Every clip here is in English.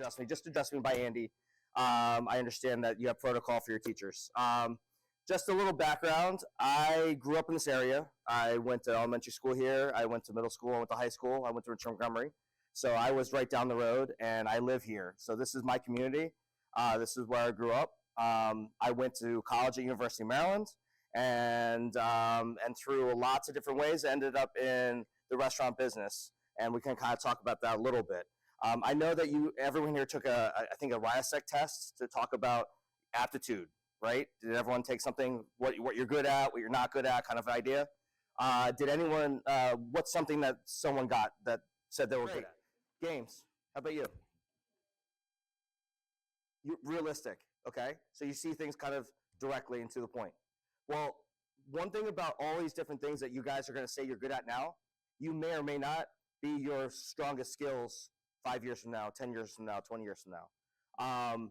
address me. Just address me by Andy. I understand that you have protocol for your teachers. Just a little background. I grew up in this area. I went to elementary school here. I went to middle school. I went to high school. I went to Montgomery. So I was right down the road, and I live here. So this is my community. This is where I grew up. I went to college at University of Maryland, and through lots of different ways, I ended up in the restaurant business. And we can kind of talk about that a little bit. I know that everyone here took I think a RIO test to talk about aptitude. Right? Did everyone take something, what you're good at, what you're not good at, kind of idea? Did anyone, what's something that someone got that said they were good at? Games. How about you? You're realistic, okay? So you see things kind of directly and to the point. Well, one thing about all these different things that you guys are going to say you're good at now, you may or may not be your strongest skills 5 years from now, 10 years from now, 20 years from now.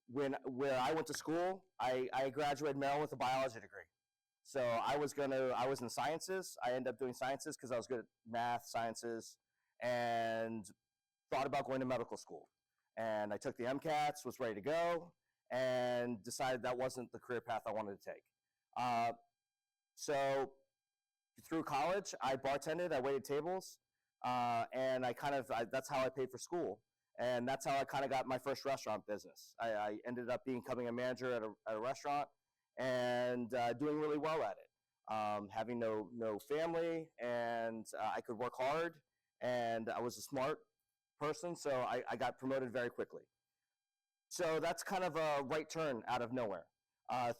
Where I went to school, I graduated Maryland with a biology degree. So I was in sciences. I ended up doing sciences because I was good at math, sciences, and thought about going to medical school. And I took the MCATs, was ready to go, and decided that wasn't the career path I wanted to take. So through college, I bartended, I waited tables, and that's how I paid for school. And that's how I kind of got my first restaurant business. I ended up becoming a manager at a restaurant and doing really well at it. Having no family, and I could work hard, and I was a smart person, so I got promoted very quickly. So that's kind of a right turn out of nowhere.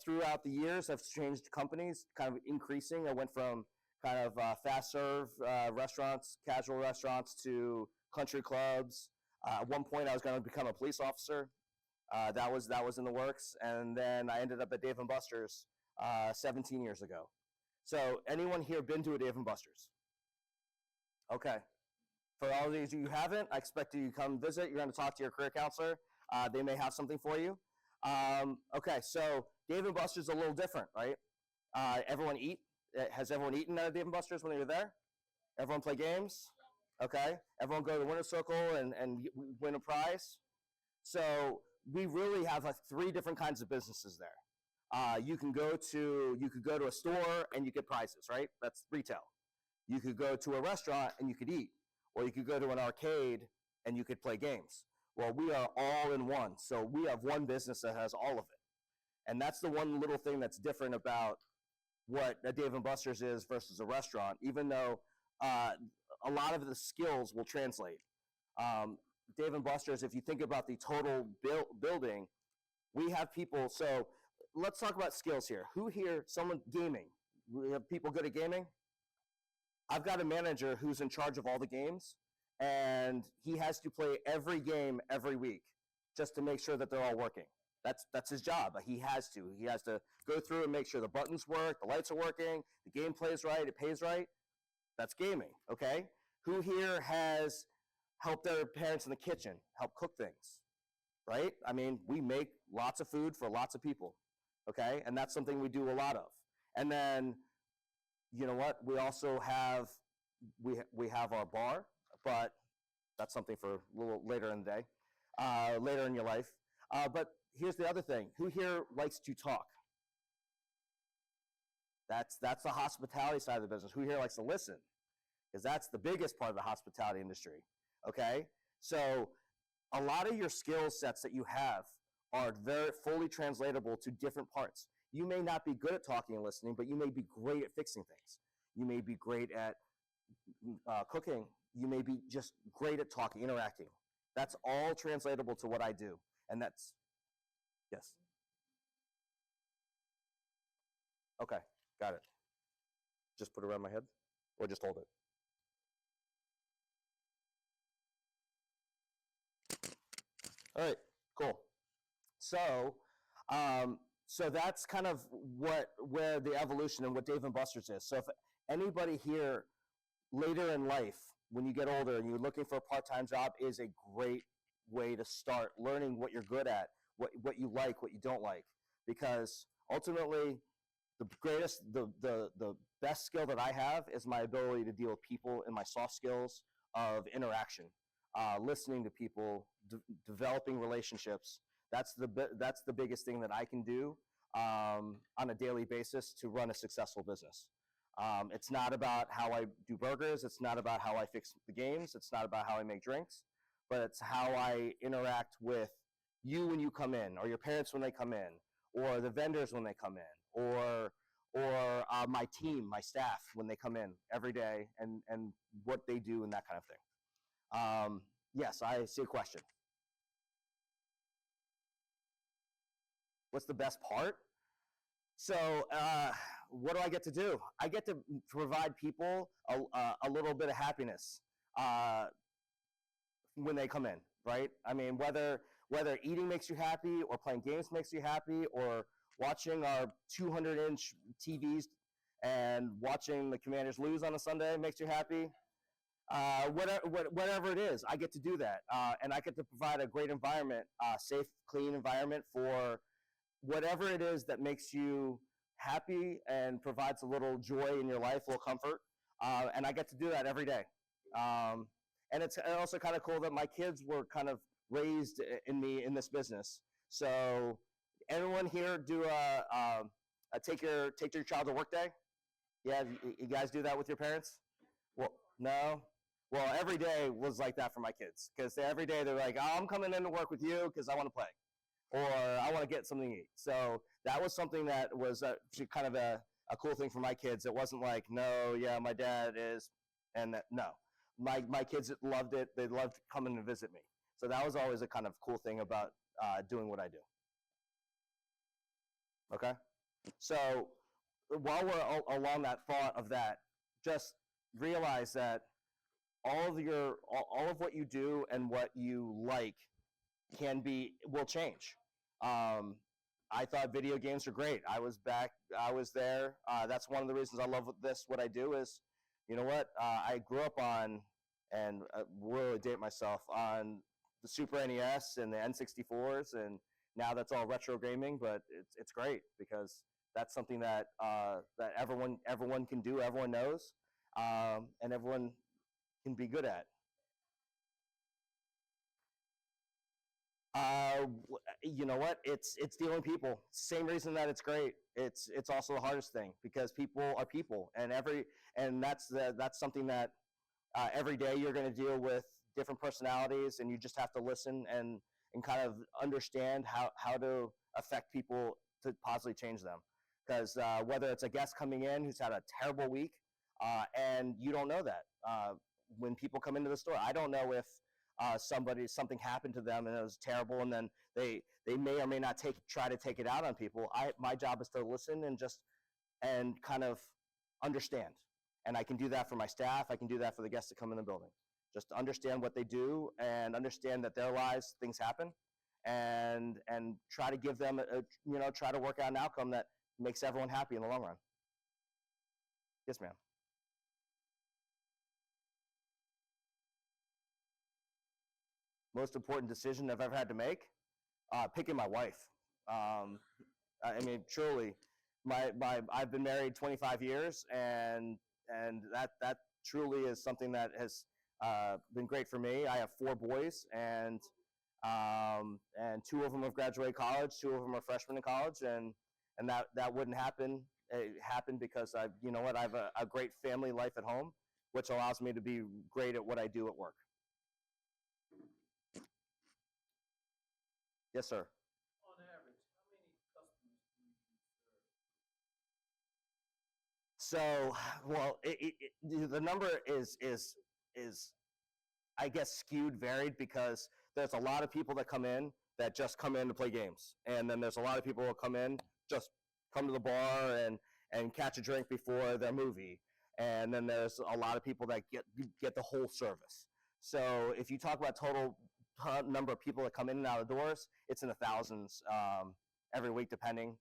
Throughout the years, I've changed companies, kind of increasing. I went from kind of fast serve restaurants, casual restaurants, to country clubs. At one point, I was going to become a police officer. That was in the works, and then I ended up at Dave & Buster's 17 years ago. So, anyone here been to a Dave & Buster's? Okay. For all of these who haven't, I expect you to come visit. You're going to talk to your career counselor. They may have something for you. Okay, so Dave & Buster's is a little different, right? Everyone eat? Has everyone eaten at Dave & Buster's when they were there? Everyone play games? Okay. Everyone go to the winner's circle and win a prize. So we really have like 3 different kinds of businesses there. You could go to a store and you get prizes, right? That's retail. You could go to a restaurant and you could eat, or you could go to an arcade and you could play games. Well, we are all in one. So we have one business that has all of it. And that's the one little thing that's different about what a Dave & Buster's is versus a restaurant, even though a lot of the skills will translate. Dave & Buster's, if you think about the total building, we have people. So let's talk about skills here. Who here, someone gaming? We have people good at gaming? I've got a manager who's in charge of all the games, and he has to play every game every week just to make sure that they're all working. That's his job. He has to. He has to go through and make sure the buttons work, the lights are working, the game plays right, it pays right. That's gaming, okay? Who here has helped their parents in the kitchen, help cook things, right? I mean, we make lots of food for lots of people, okay? And that's something we do a lot of. And then, you know what? We also have, we have our bar, but that's something for a little later in the day, later in your life. But here's the other thing. Who here likes to talk? That's the hospitality side of the business. Who here likes to listen? Because that's the biggest part of the hospitality industry, okay? So a lot of your skill sets that you have are very fully translatable to different parts. You may not be good at talking and listening, but you may be great at fixing things. You may be great at cooking. You may be just great at talking, interacting. That's all translatable to what I do. And that's, yes. Okay, got it. Just put it around my head, or just hold it? All right, cool. So, so that's kind of where the evolution and what Dave & Buster's is. So if anybody here later in life, when you get older and you're looking for a part-time job, is a great way to start learning what you're good at, what you like, what you don't like. Because ultimately, the best skill that I have is my ability to deal with people and my soft skills of interaction. listening to people, developing relationships. That's the biggest thing that I can do on a daily basis to run a successful business. It's not about how I do burgers. It's not about how I fix the games. It's not about how I make drinks, but it's how I interact with you when you come in, or your parents when they come in, or the vendors when they come in, or my team, my staff when they come in every day, and what they do and that kind of thing. Yes, I see a question. What's the best part? So what do I get to do? I get to provide people a little bit of happiness when they come in, right? I mean, whether eating makes you happy, or playing games makes you happy, or watching our 200-inch TVs and watching the Commanders lose on a Sunday makes you happy. Whatever it is, I get to do that, and I get to provide a great environment, safe, clean environment for whatever it is that makes you happy and provides a little joy in your life, a little comfort, and I get to do that every day. And it's also kind of cool that my kids were kind of raised in this business. So, everyone here do a take your child to work day? Yeah, you guys do that with your parents? Well, no. Well, every day was like that for my kids, because every day they're like, oh, I'm coming in to work with you because I want to play, or I want to get something to eat. So that was something that was kind of a cool thing for my kids. It wasn't like, no, yeah, my dad is, and that, no. My kids loved it. They loved coming to visit me. So that was always a kind of cool thing about doing what I do. Okay? So while we're along that thought of that, just realize that all of what you do and what you like will change. I thought video games were great. I was there. That's one of the reasons I love what I do is, you know what? I grew up on, and really date myself, on the Super NES and the N64s, and now that's all retro gaming, but it's great because that's something that that everyone can do, everyone knows, and everyone can be good at. You know what? It's dealing with people. Same reason that it's great. It's also the hardest thing, because people are people, and that's something that every day you're going to deal with different personalities, and you just have to listen and kind of understand how to affect people to positively change them. Because whether it's a guest coming in who's had a terrible week, and you don't know that when people come into the store, I don't know if something happened to them and it was terrible, and then they may or may not try to take it out on people. My job is to listen and kind of understand, and I can do that for my staff. I can do that for the guests that come in the building. Just understand what they do and understand that their lives, things happen, and try to give them try to work out an outcome that makes everyone happy in the long run. Yes, ma'am. Most important decision I've ever had to make? Picking my wife. I mean, truly, I've been married 25 years, and that truly is something that has been great for me. I have 4 boys, and 2 of them have graduated college, 2 of them are freshmen in college, and that wouldn't happen. It happened because I have a great family life at home, which allows me to be great at what I do at work. Yes, sir. On average, how many customers do you serve? So, well, the number is I guess skewed, varied, because there's a lot of people that come in that just come in to play games, and then there's a lot of people who come in, just come to the bar and catch a drink before their movie, and then there's a lot of people that get the whole service. So if you talk about total number of people that come in and out of the doors, it's in the thousands every week, depending.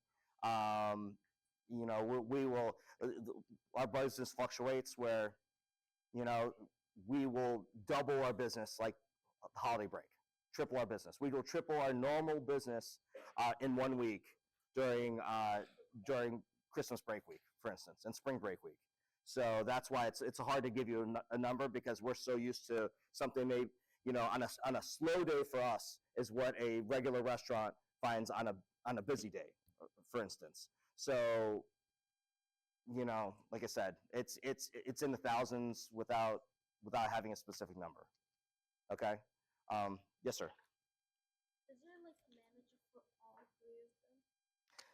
We will, our business fluctuates where, we will double our business like the holiday break, triple our business. We will triple our normal business in 1 week during Christmas break week, for instance, and spring break week. So that's why it's hard to give you a number, because we're so used to something on a slow day for us is what a regular restaurant finds on a busy day, for instance. So, like I said, it's in the thousands without having a specific number. Okay. Yes, sir. Is there like a manager for all three of them?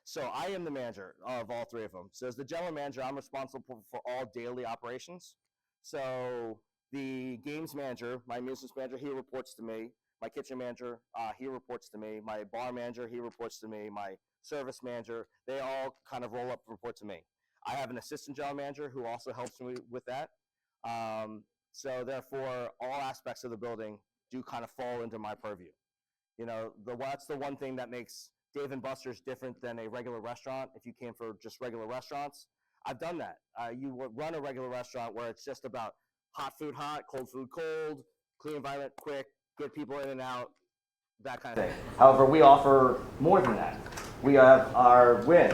So I am the manager of all three of them. So as the general manager, I'm responsible for all daily operations. So the games manager, my amusements manager, he reports to me. My kitchen manager, he reports to me. My bar manager, he reports to me. My service manager, they all kind of roll up and report to me. I have an assistant general manager who also helps me with that. So therefore, all aspects of the building do kind of fall into my purview. That's the one thing that makes Dave & Buster's different than a regular restaurant. If you came for just regular restaurants, I've done that. You would run a regular restaurant where it's just about hot food hot, cold food cold, clean environment, quick, get people in and out, that kind of thing. However, we offer more than that. We have our win.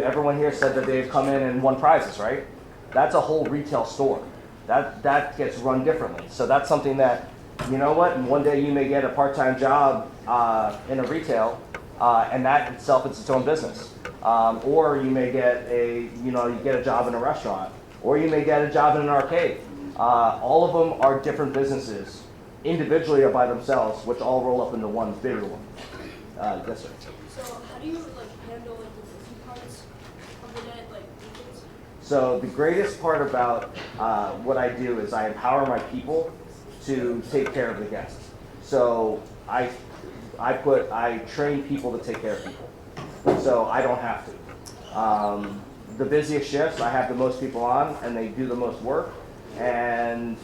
Everyone here said that they've come in and won prizes, right? That's a whole retail store. That gets run differently. So that's something that, one day you may get a part-time job in a retail, and that itself is its own business. Or you may get you get a job in a restaurant, or you may get a job in an arcade. All of them are different businesses, individually or by themselves, which all roll up into one bigger one. Yes, sir. So how do you handle the busy parts of the day, weekends? So the greatest part about what I do is I empower my people to take care of the guests. So I train people to take care of people. So I don't have to. The busiest shifts, I have the most people on, and they do the most work. And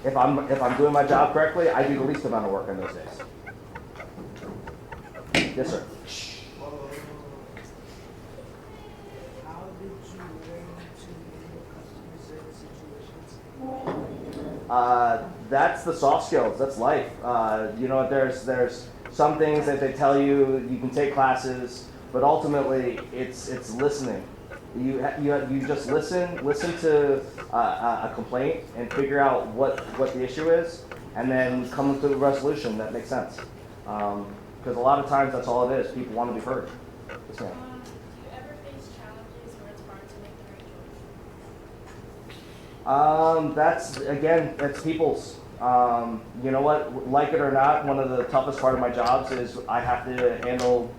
if I'm doing my job correctly, I do the least amount of work on those days. Yes, sir. How did you learn to handle customer service situations? That's the soft skills. That's life. There's some things that they tell you can take classes, but ultimately it's listening. You just listen to a complaint and figure out what the issue is, and then come to a resolution that makes sense. Because a lot of times that's all it is. People want to be heard. Yes, ma'am. Do you ever face challenges where it's hard to make the right choice? That's people's. You know what? Like it or not, one of the toughest part of my jobs is I have to handle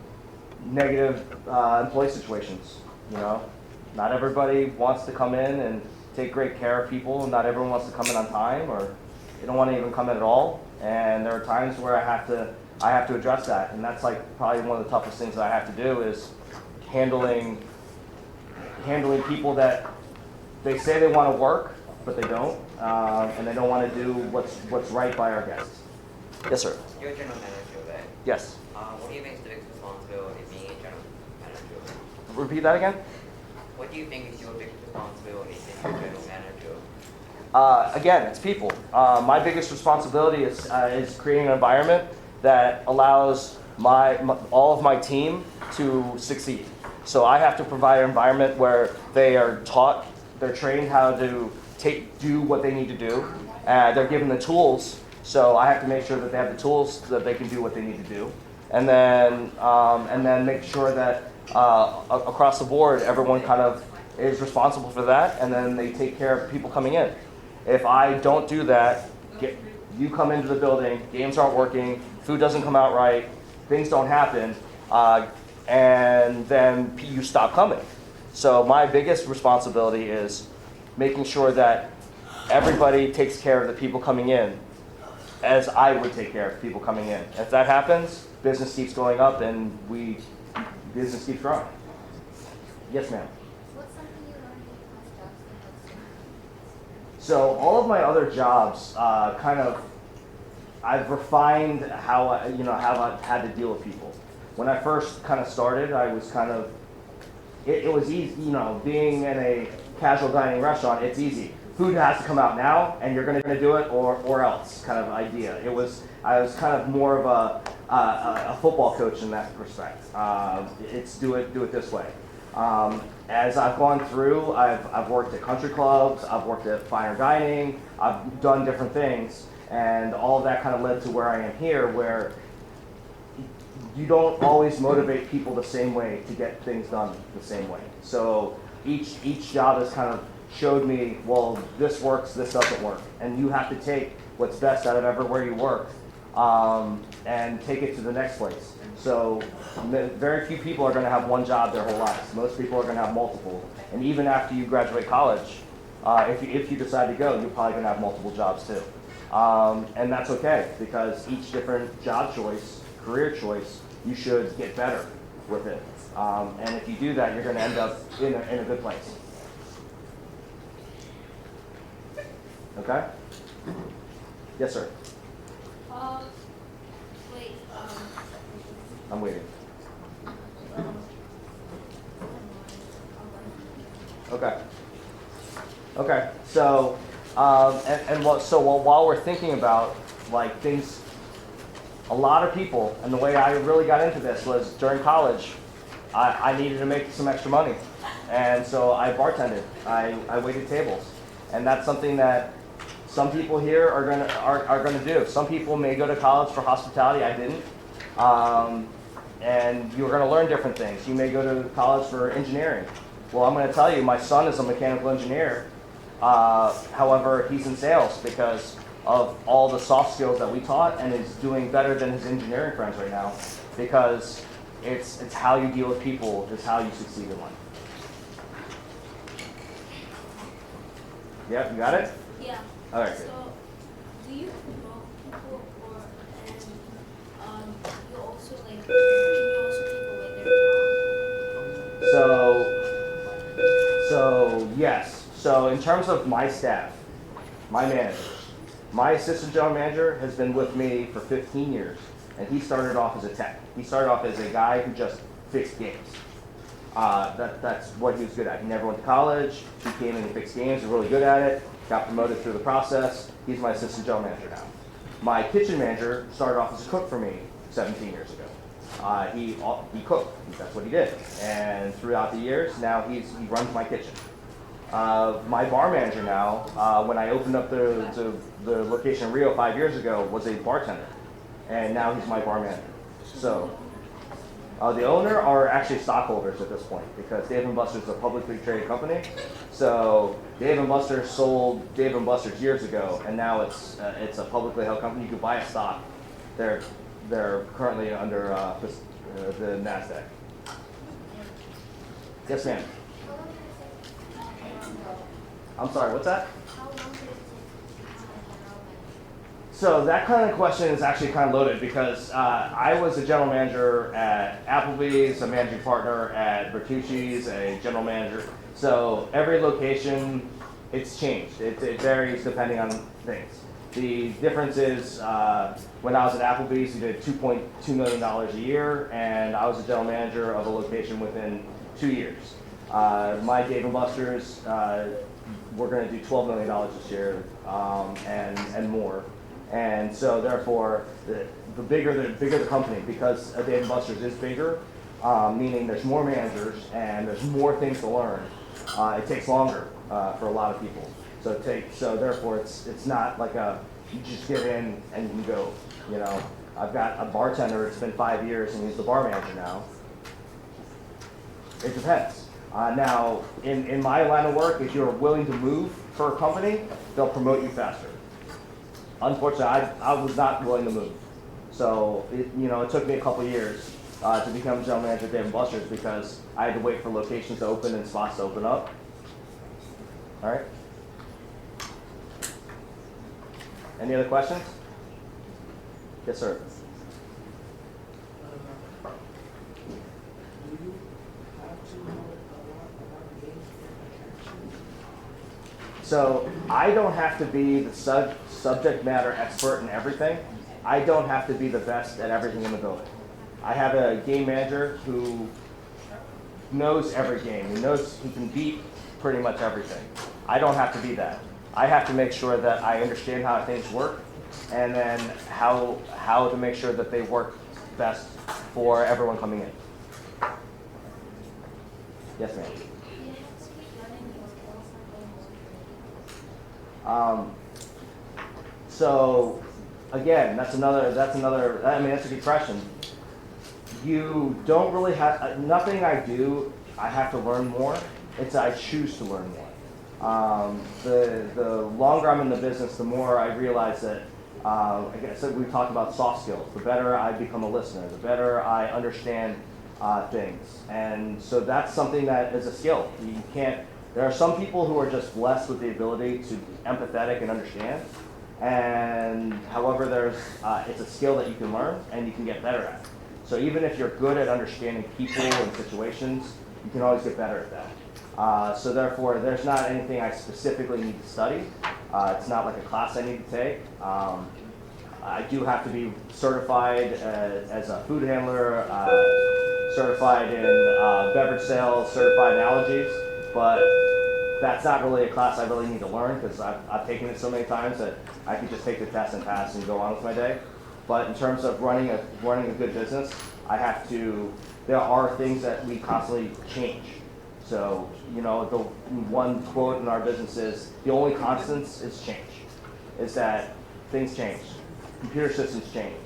negative employee situations. Not everybody wants to come in and take great care of people. Not everyone wants to come in on time, or they don't want to even come in at all. And there are times where I have to address that, and that's probably one of the toughest things that I have to do is handling people that they say they want to work, but they don't, and they don't want to do what's right by our guests. Yes, sir. You're a general manager, right? Yes. What do you think is the biggest responsibility of being a general manager? Repeat that again. What do you think is your biggest responsibility as a general manager? Again, it's people. My biggest responsibility is creating an environment that allows all of my team to succeed. So I have to provide an environment where they are taught, they're trained how to do what they need to do. They're given the tools, so I have to make sure that they have the tools so that they can do what they need to do. And then make sure that across the board, everyone kind of is responsible for that, and then they take care of people coming in. If I don't do that, you come into the building, games aren't working, food doesn't come out right, things don't happen, and then you stop coming. So my biggest responsibility is making sure that everybody takes care of the people coming in as I would take care of people coming in. If that happens, business keeps going up and business keeps growing. Yes, ma'am. What's something you learned in your past jobs that helps you? So all of my other jobs, I've refined how I've had to deal with people. When I first kind of started, I was it was easy, being in a casual dining restaurant, it's easy. Food has to come out now, and you're going to do it or else kind of idea. I was kind of more of a football coach in that respect. It's do it this way. As I've gone through, I've worked at country clubs, I've worked at fine dining, I've done different things, And all of that kind of led to where I am here, where you don't always motivate people the same way to get things done the same way. So each job has kind of showed me, well, this works, this doesn't work. And you have to take what's best out of everywhere you work and take it to the next place. So very few people are going to have one job their whole lives. Most people are going to have multiple. And even after you graduate college, if you decide to go, you're probably going to have multiple jobs too. And that's okay, because each different job choice, career choice, you should get better with it. And if you do that, you're going to end up in a good place. Okay? Yes, sir. Wait, I'm waiting. Okay. Okay. So, while we're thinking about like things, a lot of people, and the way I really got into this was during college. I needed to make some extra money, and so I bartended. I waited tables, and that's something that some people here are gonna do. Some people may go to college for hospitality. I didn't. And you're going to learn different things. You may go to college for engineering. Well, I'm going to tell you, my son is a mechanical engineer. However, he's in sales because of all the soft skills that we taught, and is doing better than his engineering friends right now, because it's how you deal with people is how you succeed in life. Yep, you got it? yeah. All right, good. So, do you promote people, or you also like? Can you also take away their job? So yes. So in terms of my staff, my managers, my assistant general manager has been with me for 15 years, and he started off as a tech. He started off as a guy who just fixed games. That's what he was good at. He never went to college. He came in and fixed games, was really good at it, got promoted through the process. He's my assistant general manager now. My kitchen manager started off as a cook for me 17 years ago. He cooked. That's what he did. And throughout the years, now he runs my kitchen. My bar manager now, when I opened up the location in Rio 5 years ago, was a bartender. And now he's my bar manager. So the owner are actually stockholders at this point, because Dave & Buster's is a publicly traded company. So Dave & Buster's sold Dave & Buster's years ago, and now it's a publicly held company. You can buy a stock. They're currently under the NASDAQ. Yes, ma'am. I'm sorry, what's that? How long did it take to become a general manager? So that kind of question is actually kind of loaded, because I was a general manager at Applebee's, a managing partner at Bertucci's, a general manager. So every location, it's changed. It varies depending on things. The difference is when I was at Applebee's, we did $2.2 million a year, and I was a general manager of a location within 2 years. My Dave & Buster's, we're going to do $12 million this year and more. And so therefore, the bigger the company, because Dave & Buster's is bigger, meaning there's more managers and there's more things to learn. It takes longer for a lot of people. So therefore, it's not like you just get in and you can go. You know, I've got a bartender. It's been 5 years, and he's the bar manager now. It depends. Now, in my line of work, if you're willing to move for a company, they'll promote you faster. Unfortunately, I was not willing to move. So, it took me a couple years to become general manager at Dave & Buster's, because I had to wait for locations to open and spots to open up. All right? Any other questions? Yes, sir. Do you have to know a lot about games for So I don't have to be the subject matter expert in everything. I don't have to be the best at everything in the building. I have a game manager who knows every game. He can beat pretty much everything. I don't have to be that. I have to make sure that I understand how things work, and then how to make sure that they work best for everyone coming in. Yes, ma'am. Do you have to keep learning new skills and going more creative? So, again, that's another, I mean, that's a good question. You don't really have, nothing I do, I have to learn more. It's I choose to learn more. The longer I'm in the business, the more I realize that, like I said, we talked about soft skills. The better I become a listener, the better I understand things. And so that's something that is a skill. You can't, there are some people who are just blessed with the ability to be empathetic and understand. And however, it's a skill that you can learn and you can get better at. So even if you're good at understanding people and situations, you can always get better at that. So therefore, there's not anything I specifically need to study. It's not like a class I need to take. I do have to be certified as a food handler, certified in beverage sales, certified in allergies, but that's not really a class I really need to learn because I've taken it so many times that I can just take the test and pass and go on with my day. But in terms of running a good business, there are things that we constantly change. So, you know, the one quote in our business is, the only constants is change. Is that things change. Computer systems change.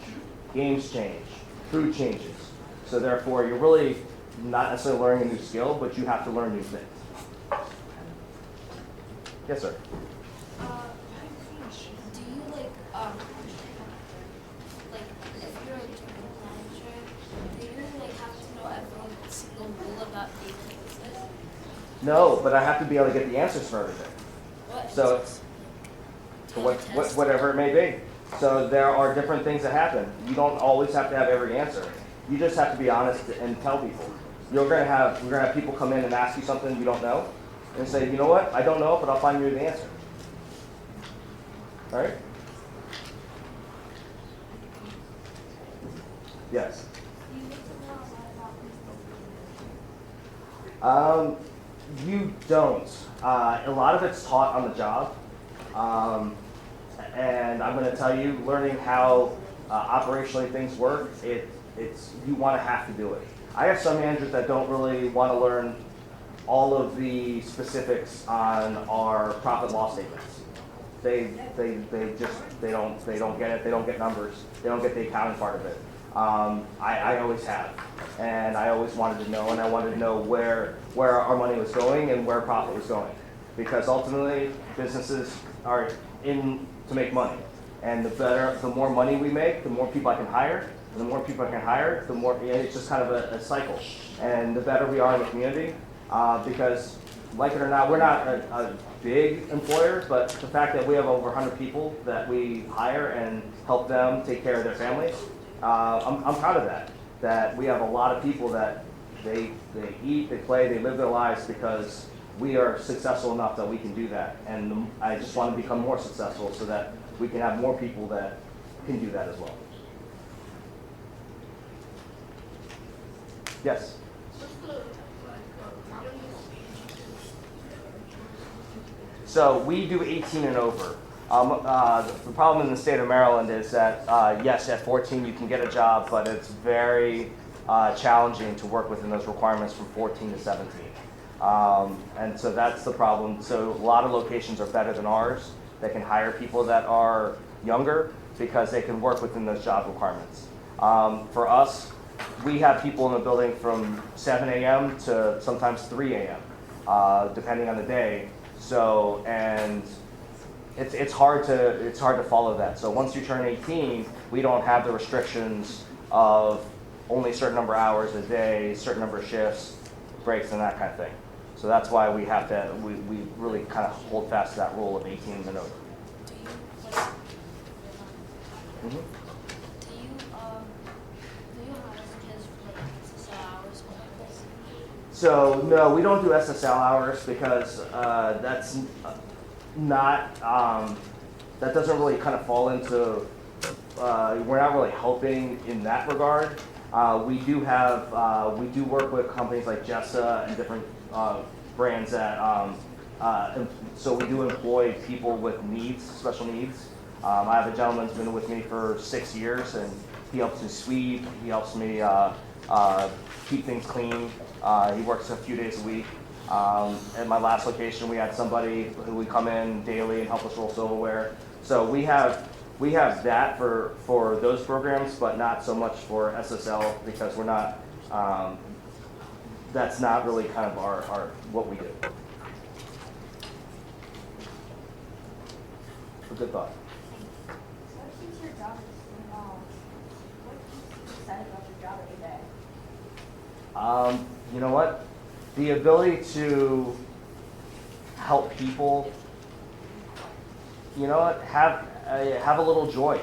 Games change. Food changes. So therefore, you're really not necessarily learning a new skill, but you have to learn new things. Yes, sir. Do you like if you're a general manager, do you like have to know every single rule about being a business? No, but I have to be able to get the answers for everything. What? So, whatever it may be. So there are different things that happen. You don't always have to have every answer. You just have to be honest and tell people. We're gonna have people come in and ask you something you don't know, and say, you know what, I don't know, but I'll find you the answer. All right? Yes. Do you get to know a lot about business? You don't. A lot of it's taught on the job. And I'm going to tell you, learning how operationally things work, you want to have to do it. I have some managers that don't really want to learn all of the specifics on our profit loss statements. They don't get it. They don't get numbers. They don't get the accounting part of it. I always have, and I always wanted to know, and I wanted to know where our money was going and where profit was going, because ultimately businesses are in to make money, and the more money we make, the more people I can hire, and the more people I can hire, the more it's just kind of a cycle, and the better we are in the community, because like it or not, we're not a big employer, but the fact that we have over 100 people that we hire and help them take care of their families, I'm proud of that. That we have a lot of people that they eat, they play, they live their lives because we are successful enough that we can do that. And I just want to become more successful so that we can have more people that can do that as well. Yes? So we do 18 and over. The problem in the state of Maryland is that, yes, at 14 you can get a job, but it's very challenging to work within those requirements from 14 to 17. And so that's the problem. So a lot of locations are better than ours. They can hire people that are younger because they can work within those job requirements. For us, we have people in the building from 7 a.m. to sometimes 3 a.m., depending on the day. So, and it's hard to follow that. So once you turn 18, we don't have the restrictions of only a certain number of hours a day, certain number of shifts, breaks, and that kind of thing. So that's why we have to, we really kind of hold fast to that rule of 18 and over. Do you like? Mm-hmm. Do you hire kids for like SSL hours or like this? So no, we don't do SSL hours because that's not, that doesn't really kind of fall into, we're not really helping in that regard. We do work with companies like Jessa and different brands that, so we do employ people with needs, special needs. I have a gentleman who's been with me for 6 years, and he helps me sweep, he helps me keep things clean. He works a few days a week. At my last location, we had somebody who would come in daily and help us roll silverware. So we have we have that for those programs, but not so much for SSL because we're not. That's not really kind of our what we do. A good thought. What keeps your job what keeps you excited about your job every day? You know what? The ability to help people. You know what? Have a little joy.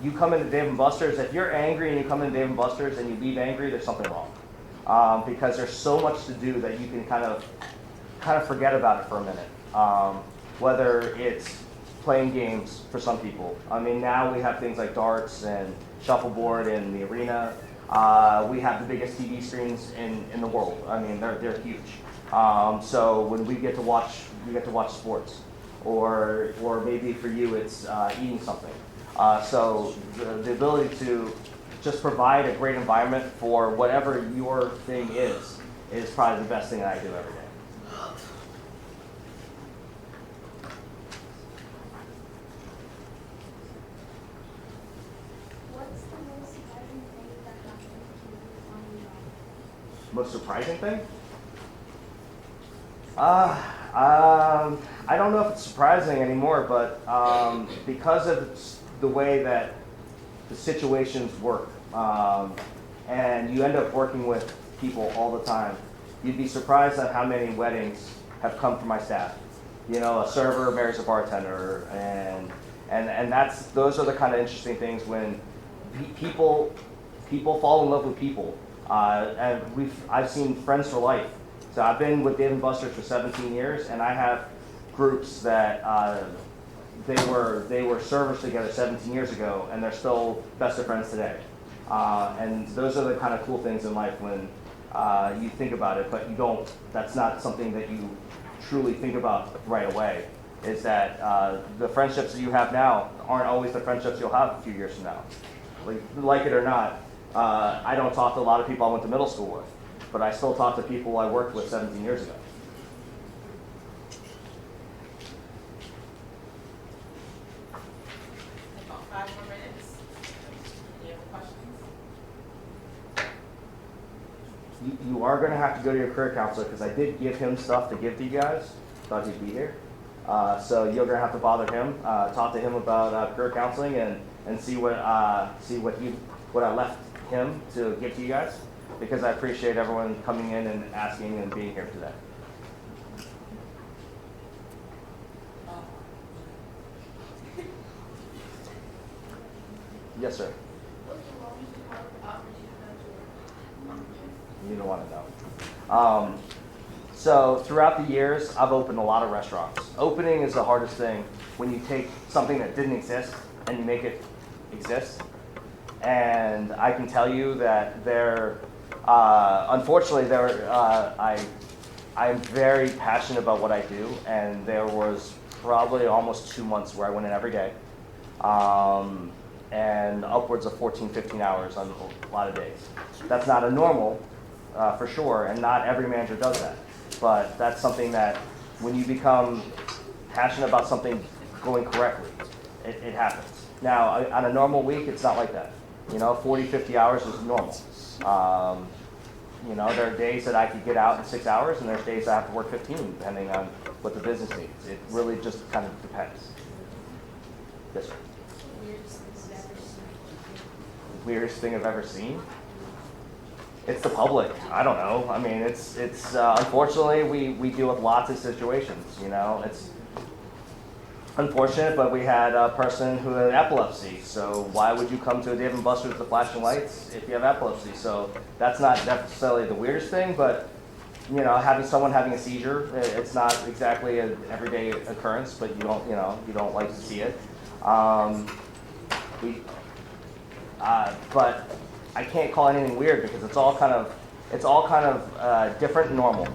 You come into Dave & Buster's. If you're angry and you come into Dave & Buster's and you leave angry, there's something wrong. Because there's so much to do that you can kind of forget about it for a minute. Whether it's playing games for some people. I mean, now we have things like darts and shuffleboard in the arena. We have the biggest TV screens in the world. I mean, they're huge. So when we get to watch sports, or maybe for you it's eating something. So the ability to just provide a great environment for whatever your thing is probably the best thing that I do every day. What's the most surprising thing that happened to you on your job? Most surprising thing? I don't know if it's surprising anymore, but because of the way that the situations work, and you end up working with people all the time, you'd be surprised at how many weddings have come from my staff. You know, a server marries a bartender, and those are the kind of interesting things when people fall in love with people, and I've seen friends for life. So I've been with Dave & Buster's for 17 years, and I have groups that they were servers together 17 years ago, and they're still best of friends today. And those are the kind of cool things in life when you think about it, but you don't. That's not something that you truly think about right away. Is that the friendships that you have now aren't always the friendships you'll have a few years from now. Like it or not, I don't talk to a lot of people I went to middle school with. But I still talk to people I worked with 17 years ago. About 5 more minutes. Any other questions? You are going to have to go to your career counselor because I did give him stuff to give to you guys. Thought he'd be here. So you're going to have to bother him, talk to him about career counseling, and see what I left him to give to you guys. Because I appreciate everyone coming in and asking and being here today. Yes, sir. What's the longest hours you had to work? You don't want to know. So throughout the years, I've opened a lot of restaurants. Opening is the hardest thing when you take something that didn't exist and you make it exist. And I can tell you that unfortunately, I'm very passionate about what I do, and there was probably almost 2 months where I went in every day, and upwards of 14, 15 hours on a lot of days. That's not a normal, for sure, and not every manager does that. But that's something that when you become passionate about something going correctly, it happens. Now, on a normal week, it's not like that. 40, 50 hours is normal. There are days that I could get out in 6 hours, and there's days I have to work 15, depending on what the business needs. It really just kind of depends. Yes, sir. Weirdest thing I've ever seen? It's the public. I don't know. I mean, it's unfortunately we deal with lots of situations. It's unfortunate, but we had a person who had epilepsy. So why would you come to a Dave & Buster's with the flashing lights if you have epilepsy? So that's not necessarily the weirdest thing, but having someone having a seizure, it's not exactly an everyday occurrence, but you don't like to see it. But I can't call anything weird because it's all kind of different and normal.